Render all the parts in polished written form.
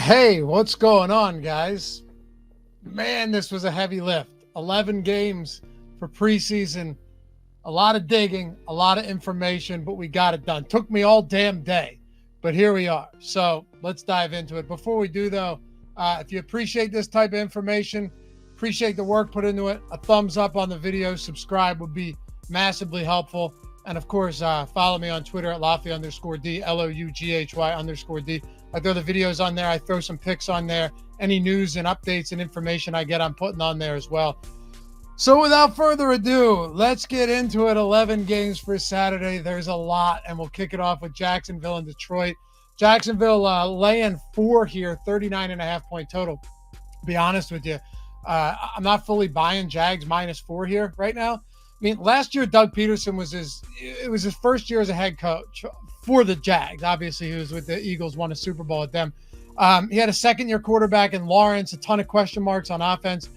Hey, what's going on, guys? Man, this was a heavy lift. 11 games for preseason. A lot of digging, a lot of information, but we got it done. Took me all damn day, but here we are. So let's dive into it. Before we do, though, if you appreciate this type of information, appreciate the work put into it, a thumbs up on the video, subscribe would be massively helpful. And of course, follow me on Twitter at Loughy_D, LOUGHY_D. I throw the videos on there. I throw some pics on there. Any news and updates and information I get, I'm putting on there as well. So without further ado, let's get into it. 11 games for Saturday. There's a lot, and we'll kick it off with Jacksonville and Detroit. Jacksonville laying 4 here, 39.5-point total. To be honest with you, I'm not fully buying Jags -4 here right now. I mean, last year Doug Peterson was his first year as a head coach for the Jags. Obviously, he was with the Eagles, won a Super Bowl with them. He had a second-year quarterback in Lawrence, a ton of question marks on offense.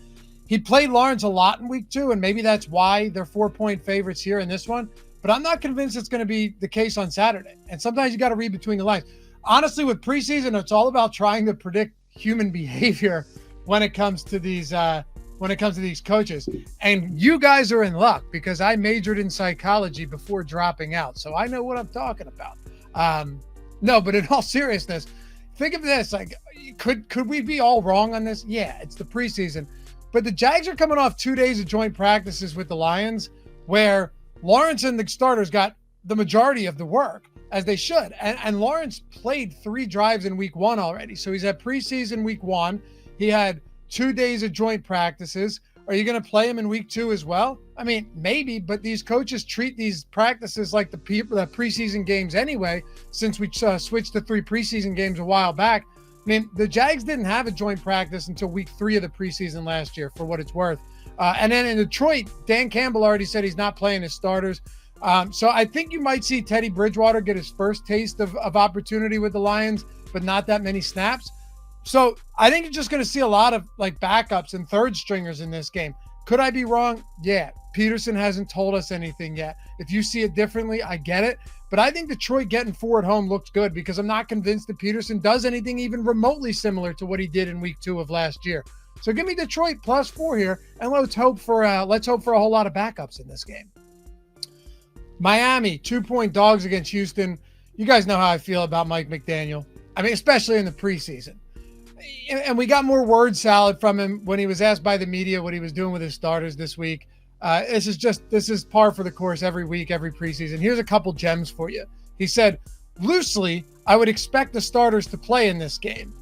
He played Lawrence a lot in week 2, and maybe that's why they're 4-point favorites here in this one. But I'm not convinced it's going to be the case on Saturday. And sometimes you got to read between the lines. Honestly, with preseason, it's all about trying to predict human behavior when it comes to these coaches. And you guys are in luck because I majored in psychology before dropping out, so I know what I'm talking about. No, but in all seriousness, think of this: like, could we be all wrong on this? Yeah, it's the preseason. But the Jags are coming off 2 days of joint practices with the Lions, where Lawrence and the starters got the majority of the work, as they should. And Lawrence played 3 drives in week 1 already. So he's at preseason week 1. He had 2 days of joint practices. Are you going to play him in week 2 as well? I mean, maybe, but these coaches treat these practices like the preseason games anyway, since we switched to 3 preseason games a while back. I mean, the Jags didn't have a joint practice until week 3 of the preseason last year, for what it's worth. And then in Detroit, Dan Campbell already said he's not playing his starters. So I think you might see Teddy Bridgewater get his first taste of opportunity with the Lions, but not that many snaps. So I think you're just going to see a lot of like backups and third stringers in this game. Could I be wrong? Yeah. Peterson hasn't told us anything yet. If you see it differently, I get it. But I think Detroit getting 4 at home looks good because I'm not convinced that Peterson does anything even remotely similar to what he did in week 2 of last year. So give me Detroit +4 here, and let's hope for a whole lot of backups in this game. Miami, 2-point dogs against Houston. You guys know how I feel about Mike McDaniel. I mean, especially in the preseason. And we got more word salad from him when he was asked by the media what he was doing with his starters this week. This is par for the course every week, every preseason. Here's a couple gems for you. He said, loosely, I would expect the starters to play in this game.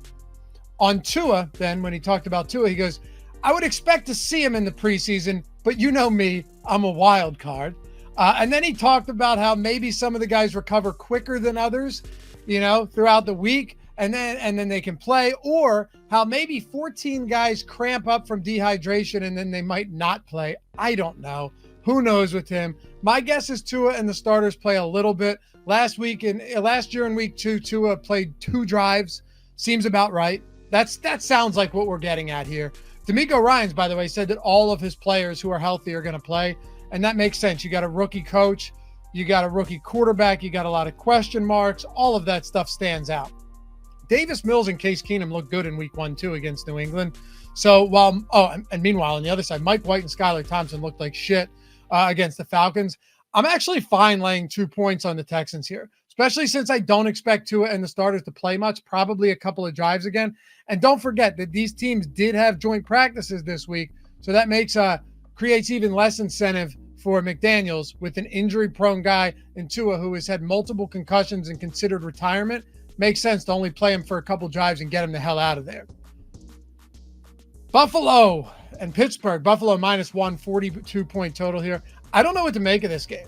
On Tua, then, when he talked about Tua, he goes, I would expect to see him in the preseason, but you know me, I'm a wild card. And then he talked about how maybe some of the guys recover quicker than others, throughout the week. And then they can play, or how maybe 14 guys cramp up from dehydration and then they might not play. I don't know. Who knows with him? My guess is Tua and the starters play a little bit. Last year in week 2, Tua played 2 drives. Seems about right. That sounds like what we're getting at here. D'Amico Ryans, by the way, said that all of his players who are healthy are going to play, and that makes sense. You got a rookie coach, you got a rookie quarterback, you got a lot of question marks. All of that stuff stands out. Davis Mills and Case Keenum looked good in week 1, too, against New England. So meanwhile, on the other side, Mike White and Skylar Thompson looked like shit against the Falcons. I'm actually fine laying 2 points on the Texans here, especially since I don't expect Tua and the starters to play much, probably a couple of drives again. And don't forget that these teams did have joint practices this week, so that creates even less incentive for McDaniels with an injury-prone guy in Tua who has had multiple concussions and considered retirement. Makes sense to only play him for a couple drives and get him the hell out of there. Buffalo and Pittsburgh. Buffalo -1, 42-point total here. I don't know what to make of this game.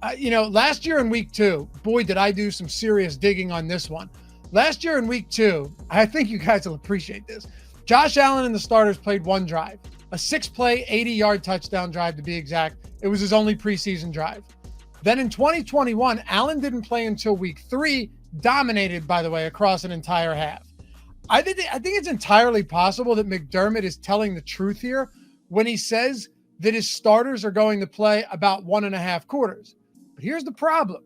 Last year in week 2, boy, did I do some serious digging on this one. Last year in week 2, I think you guys will appreciate this. Josh Allen and the starters played 1 drive, a 6-play, 80-yard touchdown drive to be exact. It was his only preseason drive. Then in 2021, Allen didn't play until week 3, dominated, by the way, across an entire half. I think it's entirely possible that McDermott is telling the truth here when he says that his starters are going to play about 1.5 quarters. But here's the problem.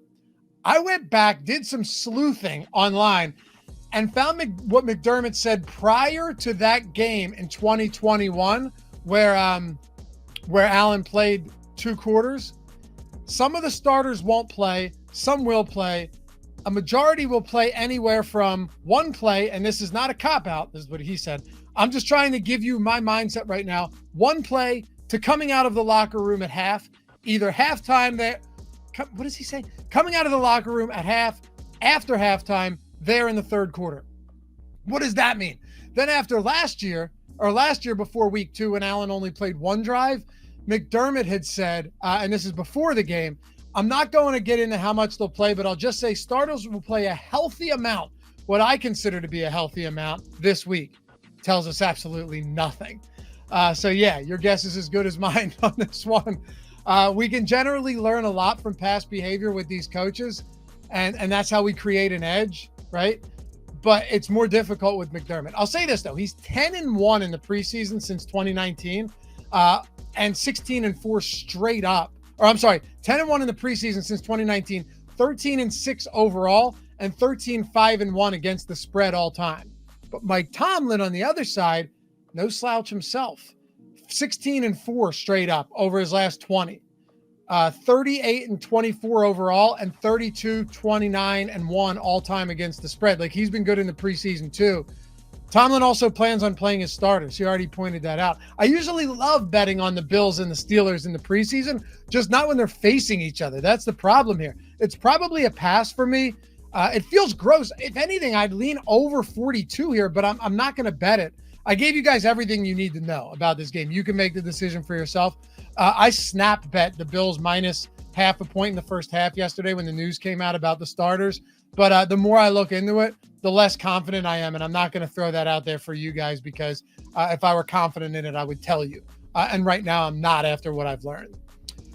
I went back, did some sleuthing online, and found what McDermott said prior to that game in 2021, where Allen played 2 quarters. Some of the starters won't play, some will play. A majority will play anywhere from 1 play, and this is not a cop-out, this is what he said. I'm just trying to give you my mindset right now. 1 play to coming out of the locker room at half, either halftime there. What does he say? Coming out of the locker room at half, after halftime, there in the 3rd quarter. What does that mean? Then after last year before week 2, when Allen only played 1 drive, McDermott had said, and this is before the game, I'm not going to get into how much they'll play, but I'll just say starters will play a healthy amount, what I consider to be a healthy amount this week. Tells us absolutely nothing. So yeah, your guess is as good as mine on this one. We can generally learn a lot from past behavior with these coaches, and that's how we create an edge, right? But it's more difficult with McDermott. I'll say this though, he's 10-1 in the preseason since 2019, and 16-4 straight up. Or I'm sorry, 10-1 in the preseason since 2019, 13-6 overall, and 13-5-1 against the spread all time. But Mike Tomlin on the other side, no slouch himself, 16-4 straight up over his last 20. 38-24 overall, and 32-29-1 all time against the spread. Like, he's been good in the preseason too. Tomlin also plans on playing his starters. He already pointed that out. I usually love betting on the Bills and the Steelers in the preseason, just not when they're facing each other. That's the problem here. It's probably a pass for me. It feels gross. If anything, I'd lean over 42 here, but I'm not going to bet it. I gave you guys everything you need to know about this game. You can make the decision for yourself. I snap bet the Bills minus half a point in the first half yesterday when the news came out about the starters. But the more I look into it, the less confident I am. And I'm not going to throw that out there for you guys because if I were confident in it, I would tell you. And right now I'm not after what I've learned.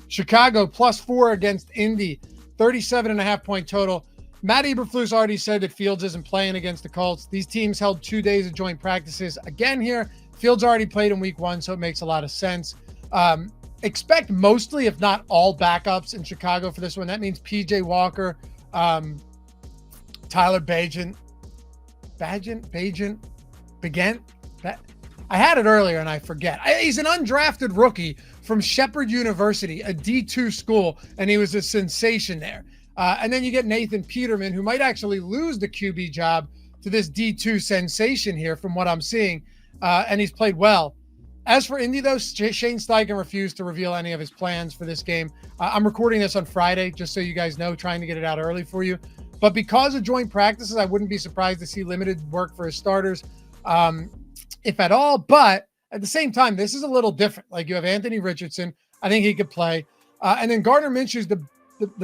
Chicago +4 against Indy, 37.5 point total. Matt Eberflus already said that Fields isn't playing against the Colts. These teams held 2 days of joint practices. Again here, Fields already played in week 1, so it makes a lot of sense. Expect mostly, if not all, backups in Chicago for this one. That means PJ Walker, Tyler Bagent. I had it earlier and I forget. He's an undrafted rookie from Shepherd University, a D2 school, and he was a sensation there. And then you get Nathan Peterman, who might actually lose the QB job to this D2 sensation here from what I'm seeing, and he's played well. As for Indy, though, Shane Steichen refused to reveal any of his plans for this game. I'm recording this on Friday, just so you guys know, trying to get it out early for you. But because of joint practices, I wouldn't be surprised to see limited work for his starters, if at all. But at the same time, this is a little different. Like, you have Anthony Richardson. I think he could play. And then Gardner Minshew's the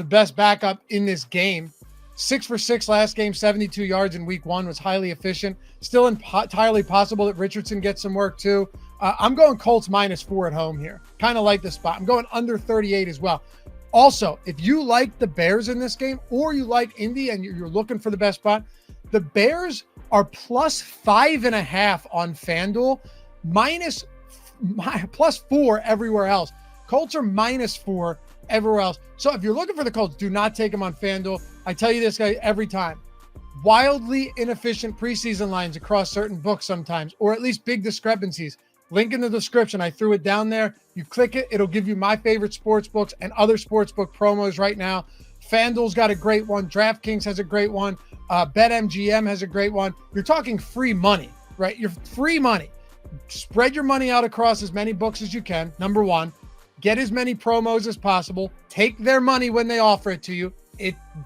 best backup in this game. 6 for 6 last game, 72 yards in week 1, was highly efficient. Still entirely possible that Richardson gets some work too. I'm going Colts -4 at home here. Kind of like the spot. I'm going under 38 as well. Also, if you like the Bears in this game, or you like Indy and you're looking for the best spot, the Bears are +5.5 on FanDuel, +4 everywhere else. Colts are -4 everywhere else. So if you're looking for the Colts, do not take them on FanDuel. I tell you this guy every time. Wildly inefficient preseason lines across certain books sometimes, or at least big discrepancies. Link in the description. I threw it down there. You click it. It'll give you my favorite sports books and other sports book promos right now. FanDuel's got a great one. DraftKings has a great one. BetMGM has a great one. You're talking free money, right? You're free money. Spread your money out across as many books as you can. Number one, get as many promos as possible. Take their money when they offer it to you.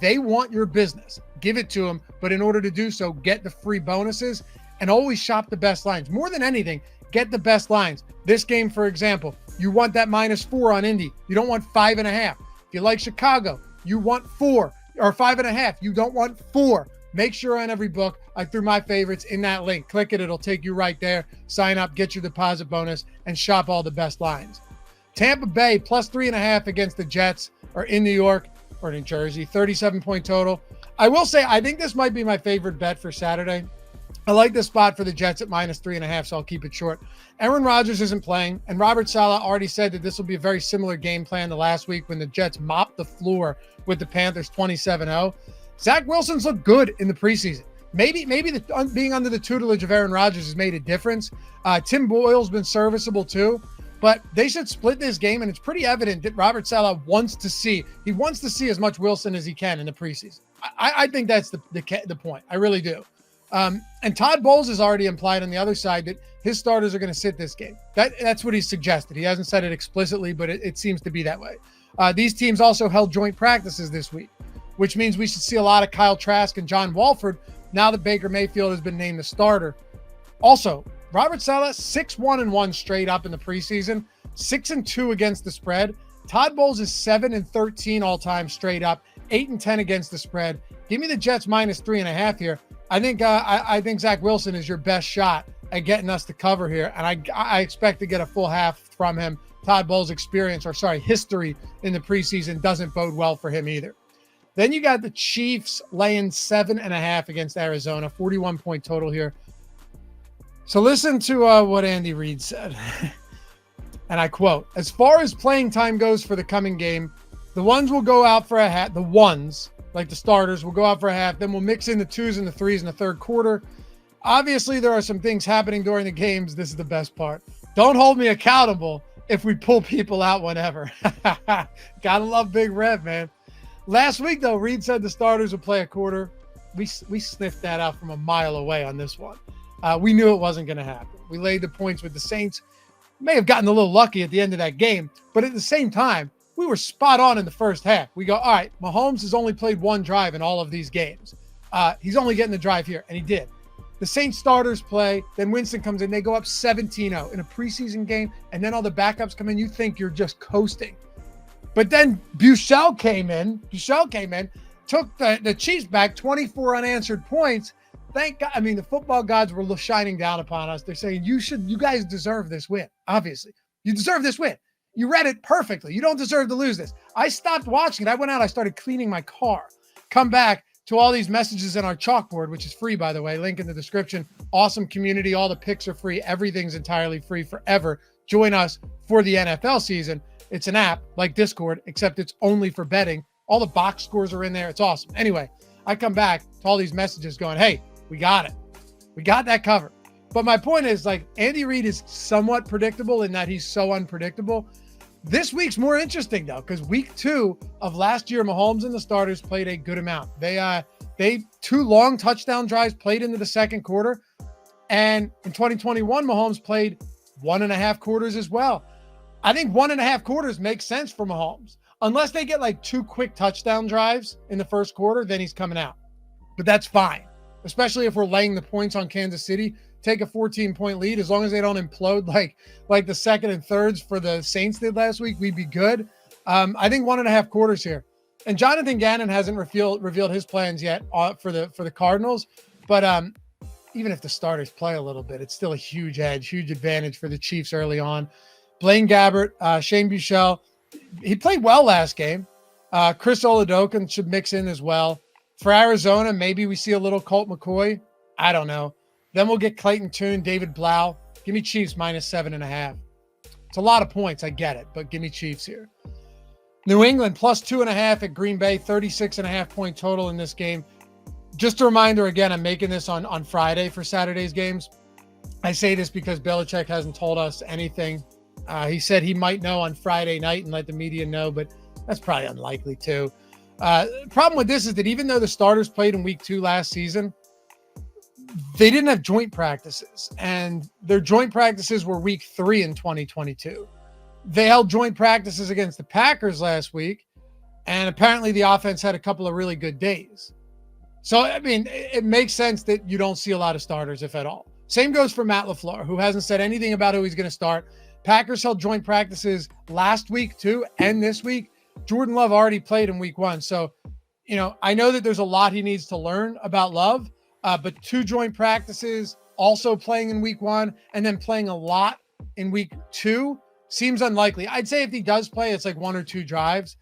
They want your business. Give it to them. But in order to do so, get the free bonuses and always shop the best lines. More than anything, get the best lines. This game, for example, you want that -4 on Indy. You don't want 5.5. If you like Chicago, you want 4 or 5.5. You don't want 4. Make sure on every book, I threw my favorites in that link. Click it. It'll take you right there. Sign up, get your deposit bonus, and shop all the best lines. Tampa Bay +3.5 against the Jets, or in New York or New Jersey, 37-point total. I will say, I think this might be my favorite bet for Saturday. I like the spot for the Jets at -3.5, so I'll keep it short. Aaron Rodgers isn't playing, and Robert Saleh already said that this will be a very similar game plan to last week when the Jets mopped the floor with the Panthers 27-0. Zach Wilson's looked good in the preseason. Maybe being under the tutelage of Aaron Rodgers has made a difference. Tim Boyle's been serviceable too, but they should split this game, and it's pretty evident that Robert Saleh wants to see as much Wilson as he can in the preseason. I think that's the point. I really do. And Todd Bowles has already implied on the other side that his starters are going to sit this game. That's what he's suggested. He hasn't said it explicitly, but it seems to be that way. These teams also held joint practices this week, which means we should see a lot of Kyle Trask and John Walford now that Baker Mayfield has been named the starter. Also, Robert Saleh, 6-1-1 straight up in the preseason, 6-2 against the spread. Todd Bowles is 7-13 all-time straight up, 8-10 against the spread. Give me the Jets -3.5 here. I think Zach Wilson is your best shot at getting us to cover here, and I expect to get a full half from him. Todd Bowles' history in the preseason doesn't bode well for him either. Then you got the Chiefs laying 7.5 against Arizona, 41-point total here. So listen to what Andy Reid said, and I quote, "As far as playing time goes for the coming game, the ones will go out for a half. The ones, like the starters, will go out for a half. Then we'll mix in the 2s and the 3s in the third quarter. Obviously, there are some things happening during the games. This is the best part. Don't hold me accountable if we pull people out whenever." Gotta love Big Rev, man. Last week, though, Reid said the starters would play a quarter. We sniffed that out from a mile away on this one. We knew it wasn't going to happen. We laid the points with the Saints. May have gotten a little lucky at the end of that game, but at the same time, we were spot on in the first half. We go, all right, Mahomes has only played one drive in all of these games. He's only getting the drive here, and he did. The Saints starters play, then Winston comes in. They go up 17-0 in a preseason game, and then all the backups come in. You think you're just coasting. But then Buechele came in, took the Chiefs back, 24 unanswered points. Thank God. I mean, the football gods were shining down upon us. They're saying, you guys deserve this win. Obviously, you deserve this win. You read it perfectly. You don't deserve to lose this. I stopped watching it. I went out. I started cleaning my car. Come back to all these messages in our chalkboard, which is free, by the way. Link in the description. Awesome community. All the picks are free. Everything's entirely free forever. Join us for the NFL season. It's an app like Discord, except it's only for betting. All the box scores are in there. It's awesome. Anyway, I come back to all these messages going, hey, we got it. We got that covered. But my point is, like, Andy Reid is somewhat predictable in that he's so unpredictable. This week's more interesting, though, because week 2 of last year, Mahomes and the starters played a good amount. They 2 long touchdown drives played into the second quarter. And in 2021, Mahomes played 1.5 quarters as well. I think 1.5 quarters makes sense for Mahomes. Unless they get like 2 quick touchdown drives in the first quarter, then he's coming out. But that's fine, especially if we're laying the points on Kansas City. Take a 14-point lead. As long as they don't implode like the second and thirds for the Saints did last week, we'd be good. I think 1.5 quarters here. And Jonathan Gannon hasn't revealed his plans yet for the Cardinals. But even if the starters play a little bit, it's still a huge advantage for the Chiefs early on. Blaine Gabbert, Shane Buechele, he played well last game. Chris Oladokun should mix in as well. For Arizona, maybe we see a little Colt McCoy. I don't know. Then we'll get Clayton Tune, David Blau. Give me Chiefs -7.5. It's a lot of points. I get it, but give me Chiefs here. New England +2.5 at Green Bay, 36.5 point total in this game. Just a reminder, again, I'm making this on Friday for Saturday's games. I say this because Belichick hasn't told us anything. He said he might know on Friday night and let the media know, but that's probably unlikely too. Problem with this is that even though the starters played in week 2 last season, they didn't have joint practices, and their joint practices were week 3 in 2022. They held joint practices against the Packers last week, and apparently the offense had a couple of really good days. So, I mean, it makes sense that you don't see a lot of starters, if at all. Same goes for Matt LaFleur, who hasn't said anything about who he's going to start. Packers held joint practices last week too, and this week. Jordan Love already played in week 1. So, I know that there's a lot he needs to learn about Love, but 2 joint practices, also playing in week 1, and then playing a lot in week 2 seems unlikely. I'd say if he does play, it's like 1 or 2 drives.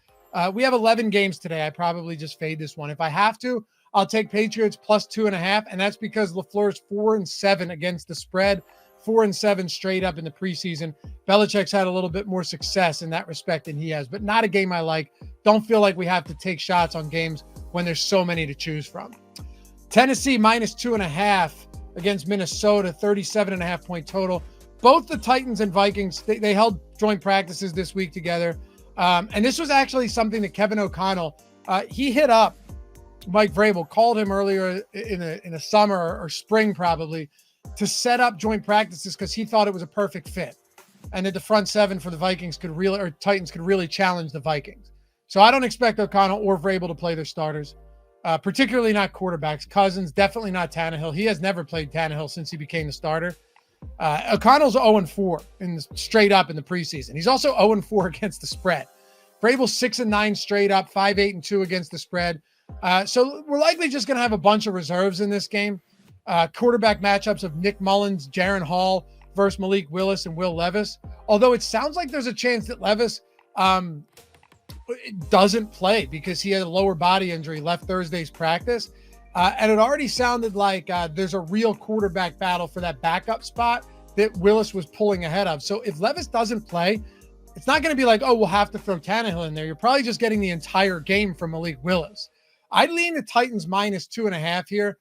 We have 11 games today. I probably just fade this one. If I have to, I'll take Patriots +2.5, and that's because LaFleur's 4-7 against the spread. 4-7 straight up in the preseason. Belichick's had a little bit more success in that respect than he has, but not a game I like. Don't feel like we have to take shots on games when there's so many to choose from. Tennessee -2.5 against Minnesota, 37.5 point total. Both the Titans and Vikings, they held joint practices this week together. And this was actually something that Kevin O'Connell, he hit up Mike Vrabel, called him earlier in the summer or spring probably to set up joint practices because he thought it was a perfect fit and that the front seven for the Vikings Titans could really challenge the Vikings. So I don't expect O'Connell or Vrabel to play their starters, particularly not quarterbacks. Cousins, definitely not Tannehill. He has never played Tannehill since he became the starter. O'Connell's 0-4 straight up in the preseason. He's also 0-4 against the spread. Vrabel's 6-9 straight up, 5-8-2 against the spread. So we're likely just going to have a bunch of reserves in this game. Quarterback matchups of Nick Mullins, Jaron Hall versus Malik Willis and Will Levis. Although it sounds like there's a chance that Levis doesn't play because he had a lower body injury, left Thursday's practice. And it already sounded like there's a real quarterback battle for that backup spot that Willis was pulling ahead of. So if Levis doesn't play, it's not going to be like, oh, we'll have to throw Tannehill in there. You're probably just getting the entire game from Malik Willis. I'd lean the Titans -2.5 here,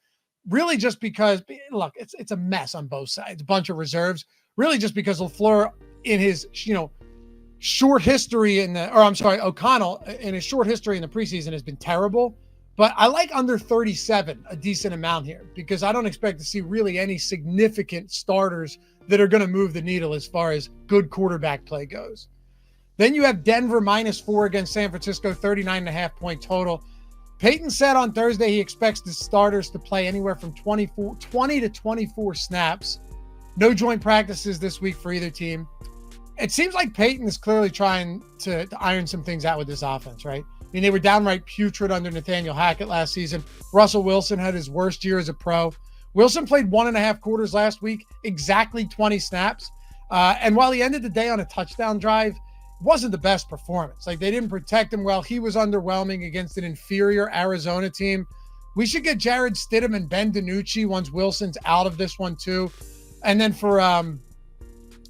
really just because, look, it's a mess on both sides, a bunch of reserves, really just because LaFleur in his, short history O'Connell in his short history in the preseason has been terrible. But I like under 37, a decent amount here, because I don't expect to see really any significant starters that are going to move the needle as far as good quarterback play goes. Then you have Denver -4 against San Francisco, 39.5 point total. Peyton said on Thursday he expects the starters to play anywhere from 20 to 24 snaps. No joint practices this week for either team. It seems like Peyton is clearly trying to iron some things out with this offense, right? I mean, they were downright putrid under Nathaniel Hackett last season. Russell Wilson had his worst year as a pro. Wilson played 1.5 quarters last week, exactly 20 snaps. And while he ended the day on a touchdown drive, it wasn't the best performance. Like, they didn't protect him well. He was underwhelming against an inferior Arizona team. We should get Jared Stidham and Ben DiNucci once Wilson's out of this one too. And then for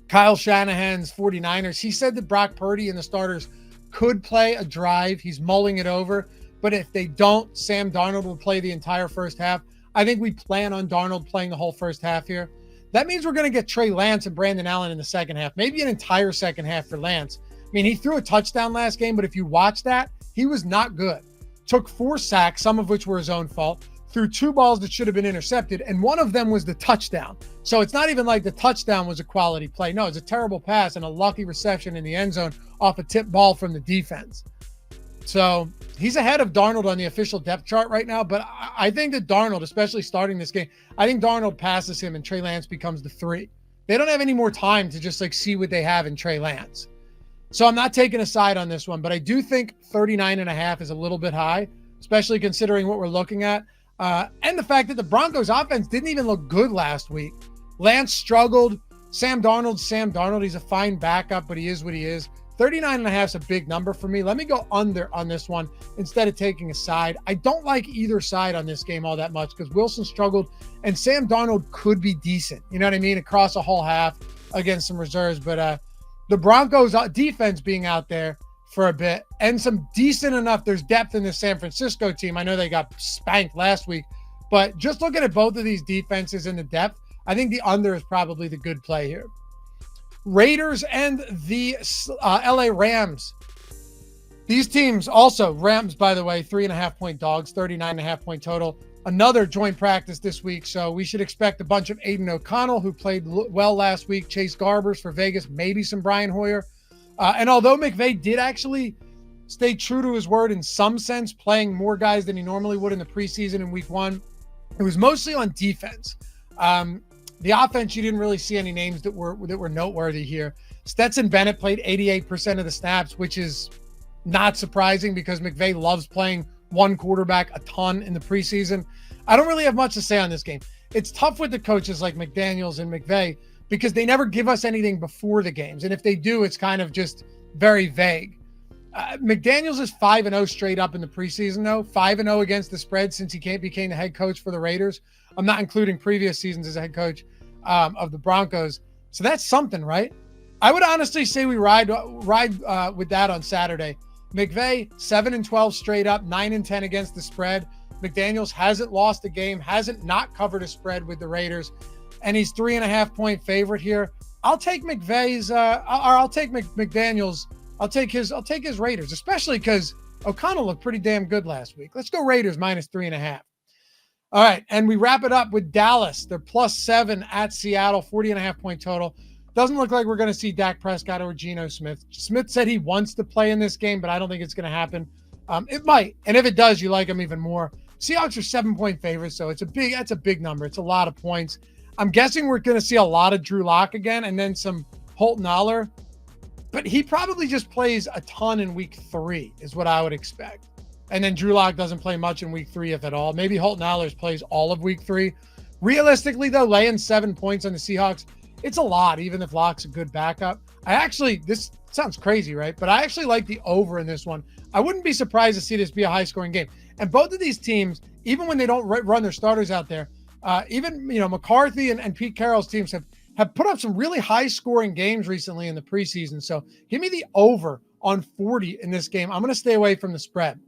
Kyle Shanahan's 49ers, he said that Brock Purdy and the starters could play a drive. He's mulling it over. But if they don't, Sam Darnold will play the entire first half. I think we plan on Darnold playing the whole first half here. That means we're going to get Trey Lance and Brandon Allen in the second half, maybe an entire second half for Lance. I mean, he threw a touchdown last game, but if you watch that, he was not good. Took 4 sacks, some of which were his own fault, threw 2 balls that should have been intercepted, and one of them was the touchdown. So it's not even like the touchdown was a quality play. No, it's a terrible pass and a lucky reception in the end zone off a tip ball from the defense. So he's ahead of Darnold on the official depth chart right now, but I think that Darnold, especially starting this game, I think Darnold passes him and Trey Lance becomes the 3. They don't have any more time to just see what they have in Trey Lance. So I'm not taking a side on this one, but I do think 39.5 is a little bit high, especially considering what we're looking at. And the fact that the Broncos offense didn't even look good last week. Lance struggled. Sam Darnold. He's a fine backup, but he is what he is. 39.5 is a big number for me. Let me go under on this one instead of taking a side. I don't like either side on this game all that much because Wilson struggled and Sam Darnold could be decent. You know what I mean? Across a whole half against some reserves. But the Broncos defense being out there for a bit and some decent enough, there's depth in the San Francisco team. I know they got spanked last week, but just looking at both of these defenses and the depth, I think the under is probably the good play here. Raiders and the LA Rams. These teams also, Rams, by the way, 3.5 point dogs, 39.5 point total. Another joint practice this week, so we should expect a bunch of Aiden O'Connell, who played well last week, Chase Garbers for Vegas, maybe some Brian Hoyer. And although McVay did actually stay true to his word in some sense, playing more guys than he normally would in the preseason in week 1, it was mostly on defense. The offense, you didn't really see any names that were noteworthy here. Stetson Bennett played 88% of the snaps, which is not surprising because McVay loves playing one quarterback a ton in the preseason. I don't really have much to say on this game. It's tough with the coaches like McDaniels and McVay because they never give us anything before the games. And if they do, it's kind of just very vague. McDaniels is 5-0 straight up in the preseason, though. 5-0 against the spread since he became the head coach for the Raiders. I'm not including previous seasons as a head coach of the Broncos. So that's something, right? I would honestly say we ride with that on Saturday. McVay, 7-12 straight up, 9-10 against the spread. McDaniels hasn't lost a game, hasn't not covered a spread with the Raiders, and he's 3.5-point favorite here. I'll take McVay's, I'll take McDaniels. I'll take his Raiders, especially because O'Connell looked pretty damn good last week. Let's go Raiders -3.5. All right, and we wrap it up with Dallas. They're +7 at Seattle, 40.5-point total. Doesn't look like we're going to see Dak Prescott or Geno Smith. Smith said he wants to play in this game, but I don't think it's going to happen. It might, and if it does, you like him even more. Seahawks are 7-point favorites, so that's a big number. It's a lot of points. I'm guessing we're going to see a lot of Drew Lock again, and then some Holton Aller, but he probably just plays a ton in week 3 is what I would expect. And then Drew Lock doesn't play much in week 3, if at all. Maybe Holton Allers plays all of week 3. Realistically, though, laying 7 points on the Seahawks, it's a lot, even if Lock's a good backup. This sounds crazy, right? But I actually like the over in this one. I wouldn't be surprised to see this be a high-scoring game. And both of these teams, even when they don't run their starters out there, even McCarthy and Pete Carroll's teams have put up some really high-scoring games recently in the preseason. So give me the over on 40 in this game. I'm going to stay away from the spread.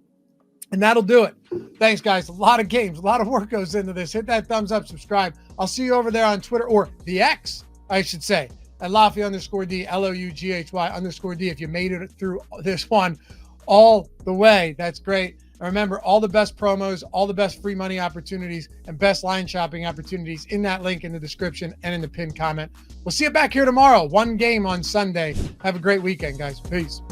And that'll do it. Thanks, guys. A lot of games, a lot of work goes into this. Hit that thumbs up, subscribe. I'll see you over there on Twitter, or the X, I should say, at Loughy_D, LOUGHY_D. If you made it through this one all the way, that's great. And remember, all the best promos, all the best free money opportunities, and best line shopping opportunities in that link in the description and in the pinned comment. We'll see you back here tomorrow. One game on Sunday. Have a great weekend, guys. Peace.